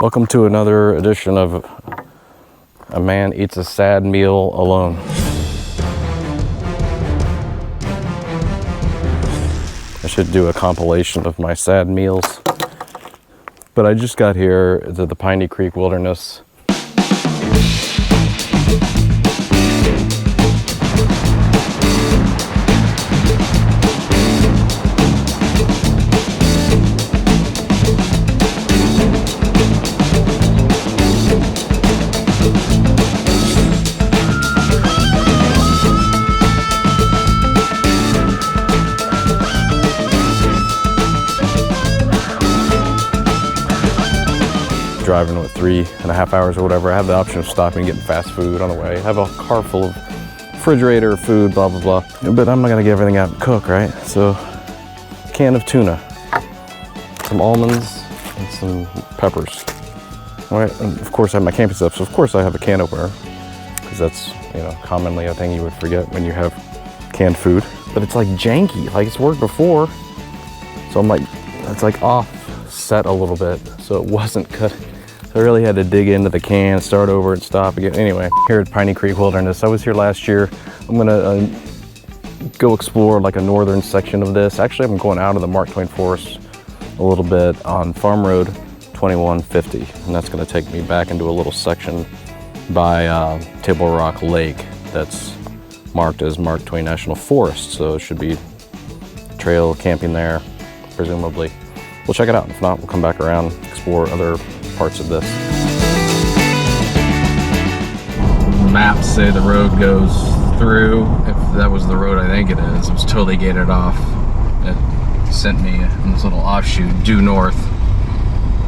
Welcome to another edition of A Man Eats a Sad Meal Alone. I should do a compilation of my sad meals. But I just got here to the Piney Creek Wilderness. Driving with 3.5 hours or whatever. I have the option of stopping and getting fast food on the way. I have a car full of refrigerator food, blah, blah, blah. But I'm not gonna get everything out and cook, right? So, a can of tuna, some almonds, and some peppers. All right, and of course I have my camping stuff, so of course I have a can opener, because that's, you know, commonly a thing you would forget when you have canned food. But it's like janky, like it's worked before. So I'm like, it's like offset a little bit, so it wasn't cut. So I really had to dig into the can, start over and stop again. Anyway, here at Piney Creek Wilderness, I was here last year. I'm gonna go explore like a northern section of this. Actually, I'm going out of the Mark Twain Forest a little bit on Farm Road 2150. And that's gonna take me back into a little section by Table Rock Lake that's marked as Mark Twain National Forest. So it should be trail camping there, presumably. We'll check it out. If not, we'll come back around, explore other parts of this. Maps say the road goes through. If that was the road I think it is, it was totally gated off. It sent me in this little offshoot due north,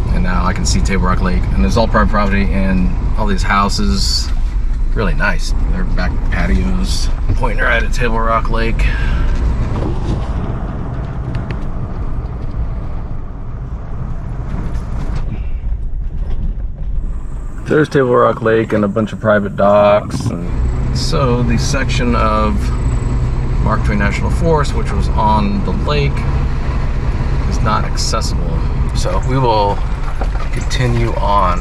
and now I can see Table Rock Lake. And it's all private property, and all these houses, really nice. They're back patios, pointing right at Table Rock Lake. There's Table Rock Lake and a bunch of private docks. And so the section of Mark Twain National Forest, which was on the lake, is not accessible. So we will continue on.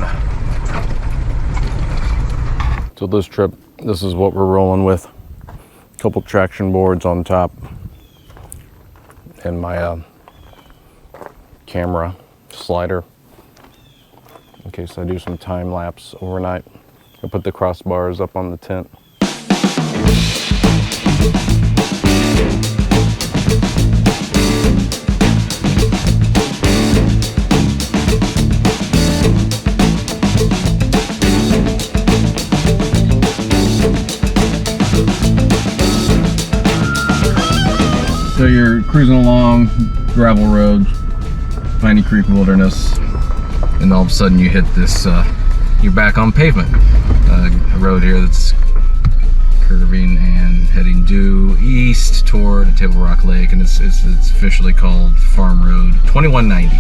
So this trip, this is what we're rolling with. A couple traction boards on top and my camera slider, in case I do some time lapse overnight. I put the crossbars up on the tent. So you're cruising along gravel road, Piney Creek Wilderness, and all of a sudden you hit this, you're back on pavement. A road here that's curving and heading due east toward Table Rock Lake, and it's officially called Farm Road 2190.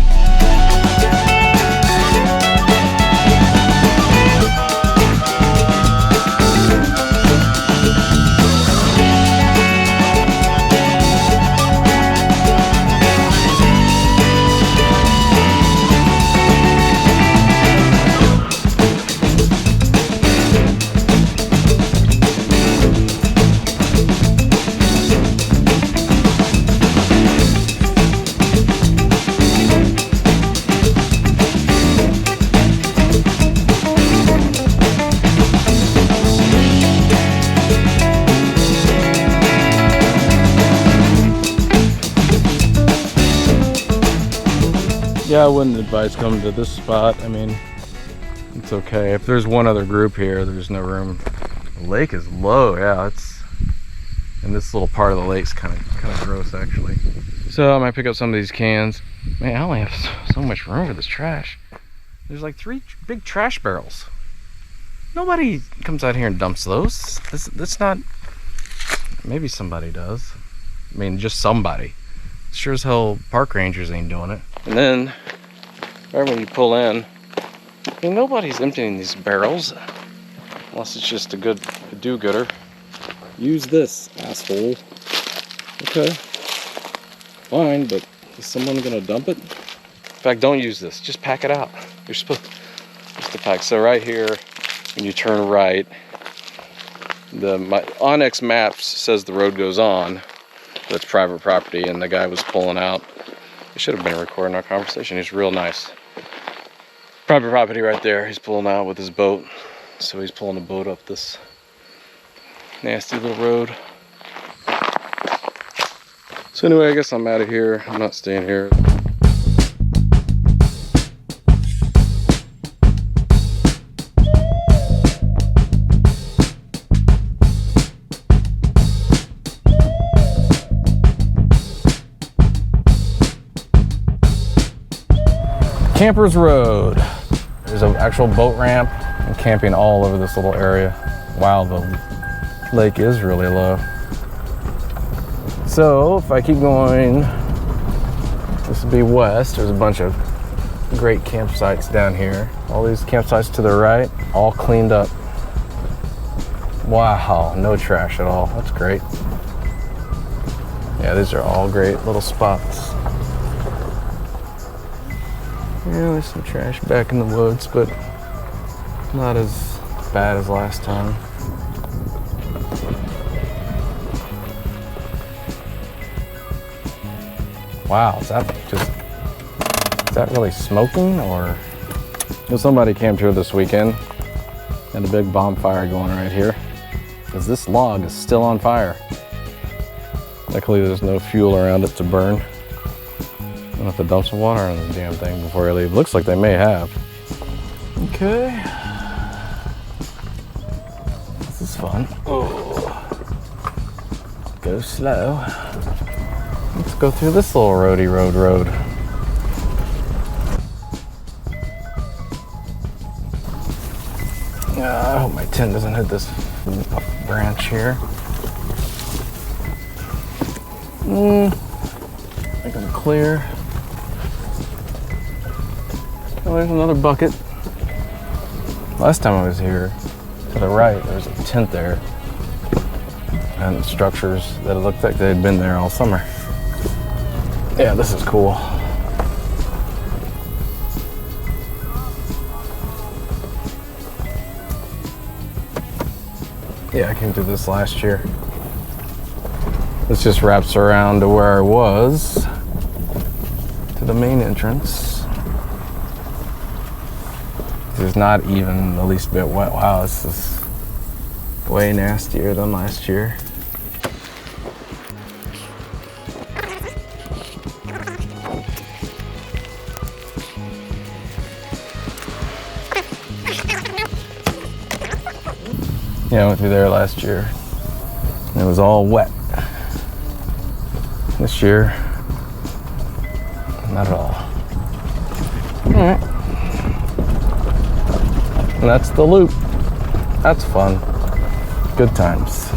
Yeah, I wouldn't advise coming to this spot. I mean, it's okay. If there's one other group here, there's no room. The lake is low, yeah. And this little part of the lake's kind of gross, actually. So I might pick up some of these cans. Man, I only have so much room for this trash. There's like 3 big trash barrels. Nobody comes out here and dumps those. That's not. Maybe somebody does. I mean, just somebody. Sure as hell park rangers ain't doing it. And then right when you pull in, I mean, nobody's emptying these barrels unless it's just a do-gooder. Use this, asshole. Okay, fine, but is someone gonna dump it? In fact, don't use this. Just pack it out. You're supposed. Just the fact. So right here, when you turn right, my Onyx Maps says the road goes on, but it's private property, and the guy was pulling out. He should have been recording our conversation. He's real nice. Private property right there. He's pulling out with his boat. So he's pulling a boat up this nasty little road. So anyway, I guess I'm out of here. I'm not staying here. Campers Road. There's an actual boat ramp and camping all over this little area. Wow, the lake is really low. So if I keep going, this would be west. There's a bunch of great campsites down here. All these campsites to the right, all cleaned up. Wow, no trash at all. That's great. Yeah, these are all great little spots. Yeah, there's some trash back in the woods, but not as bad as last time. Wow, is that really smoking, or? Somebody camped here this weekend and a big bonfire going right here, because this log is still on fire. Luckily there's no fuel around it to burn. I'll have to dump some water on this damn thing before I leave. Looks like they may have. Okay. This is fun. Oh. Go slow. Let's go through this little road. I hope my tent doesn't hit this branch here. I think I'm clear. Oh, there's another bucket. Last time I was here, to the right, there was a tent there and structures that it looked like they had been there all summer. Yeah, this is cool. Yeah, I came through this last year. This just wraps around to where I was, to the main entrance. This is not even the least bit wet. Wow, this is way nastier than last year. Yeah, I went through there last year. And it was all wet. This year, not at all. All right. And that's the loop. That's fun. Good times.